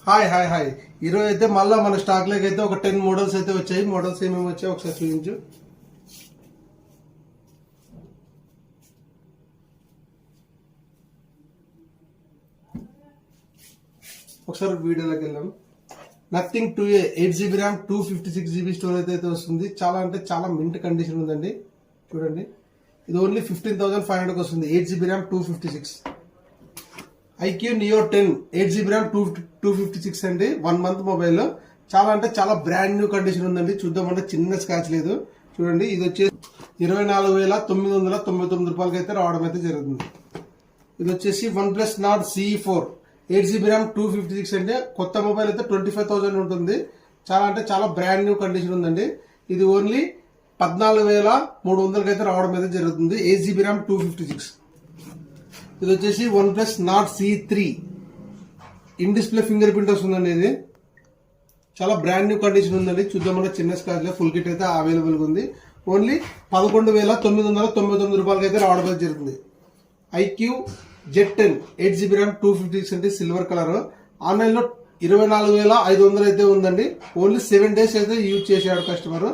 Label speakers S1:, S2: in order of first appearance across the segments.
S1: Hi hi hi ఈరోజు అయితే మళ్ళీ మన స్టాక్ లోకి అయితే ఒక 10 మోడల్స్ అయితే వచ్చాయి. మోడల్స్ ఏమేమి వచ్చాయి ఒకసారి చూపించు. ఒకసారి వీడియోలోకి వెళ్దాం. Nothing 2A 8GB RAM 256GB storage అయితే వస్తుంది. చాలా అంటే చాలా మింట్ కండిషన్ ఉందండి. చూడండి, ఇది ఓన్లీ 15,500 వస్తుంది. 8GB RAM 256. IQ Neo 10 8GB RAM 256 అండి. 1 మంత్ మొబైల్. చాలా అంటే చాలా బ్రాండ్ న్యూ కండిషన్ ఉందండి. చూద్దామంటే చిన్న స్క్రాచ్ లేదు. చూడండి, ఇది వచ్చేసి 24,999 రూపాయలకి అయితే రావడం అయితే జరుగుతుంది. ఇది వచ్చేసి OnePlus Nord CE4 8GB RAM 256 అంటే కొత్త మొబైల్ అయితే 25,000 ఉంటుంది. చాలా అంటే చాలా బ్రాండ్ న్యూ కండిషన్ ఉందండి. ఇది ఓన్లీ 14,300 అయితే రావడం అయితే జరుగుతుంది. 8GB RAM 256. ఇది వచ్చేసి OnePlus Nord CE3 in display finger print వస్తుందండి. ఇది చాలా బ్రాండ్ న్యూ కండిషన్ ఉందండి. చూద్దామన్నా చిన్న స్క్రాచ్ లో ఫుల్ కిట్ అయితే అవైలబుల్ గా ఉంది. ఓన్లీ 11,999 రూపాయలకి అయితే రావడం అయితే జరుగుతుంది. IQ Z10 8GB ర్యామ్ 256 అంటే సిల్వర్ కలర్. ఆన్లైన్ లో 24,500 అయితే ఉందండి. ఓన్లీ 7 డేస్ అయితే యూజ్ చేసాడు కస్టమర్.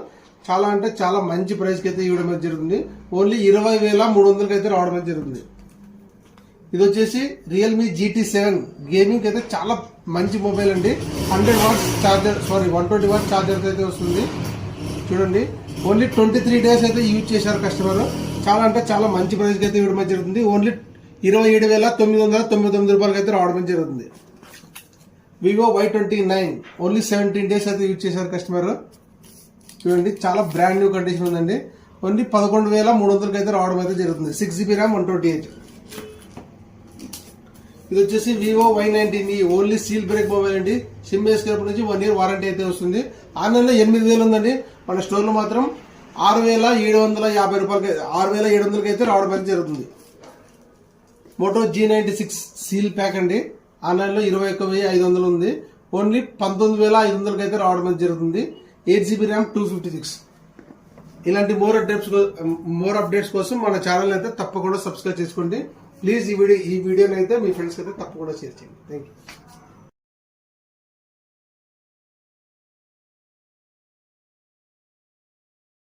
S1: చాలా అంటే చాలా మంచి ప్రైస్ కి అయితే ఇవ్వడం అయితే జరుగుతుంది. ఓన్లీ 20,300 అయితే రావడం అయితే జరుగుతుంది. ఇది వచ్చేసి రియల్మీ GT7 గేమింగ్ అయితే చాలా మంచి మొబైల్ అండి. 100 వాట్స్ చార్జర్ 120 వాట్స్ చార్జర్ అయితే వస్తుంది. చూడండి, ఓన్లీ 23 డేస్ అయితే యూజ్ చేశారు కస్టమర్. చాలా అంటే చాలా మంచి ప్రైస్ అయితే ఇవ్వడం జరుగుతుంది. ఓన్లీ 27,999 రూపాయలకి అయితే రావడం జరుగుతుంది. Vivo Y29 ఓన్లీ 17 డేస్ అయితే యూజ్ చేశారు కస్టమర్. చూడండి, చాలా బ్రాండ్ న్యూ కండిషన్ ఉందండి. ఓన్లీ 11,300 అయితే రావడం అయితే జరుగుతుంది. 6GB RAM 128. ఇది వచ్చేసి Vivo Y19 only seal break mobile అండి. సిమ్ వేసుకున్నప్పటి నుంచి 1 ఇయర్ వారంటీ అయితే వస్తుంది. ఆన్లైన్ లో 8,000 ఉందండి. మన స్టోర్ లో మాత్రం 6,750 రూపాయలకి 6,700 అయితే రావడం అయితే జరుగుతుంది. మోటో G96 సీల్ ప్యాక్ అండి. ఆన్లైన్ లో 21,500 ఉంది. ఓన్లీ 19,500 అయితే రావడం అయితే జరుగుతుంది. 8GB RAM 256. ఇలాంటి మోర్ అప్డేట్స్ కోసం మన ఛానల్ అయితే తప్పకుండా సబ్స్క్రైబ్ చేసుకోండి. ప్లీజ్ ఈ వీడియోని అయితే మీ ఫ్రెండ్స్ అయితే తప్పకుండా షేర్ చేయండి. Thank you.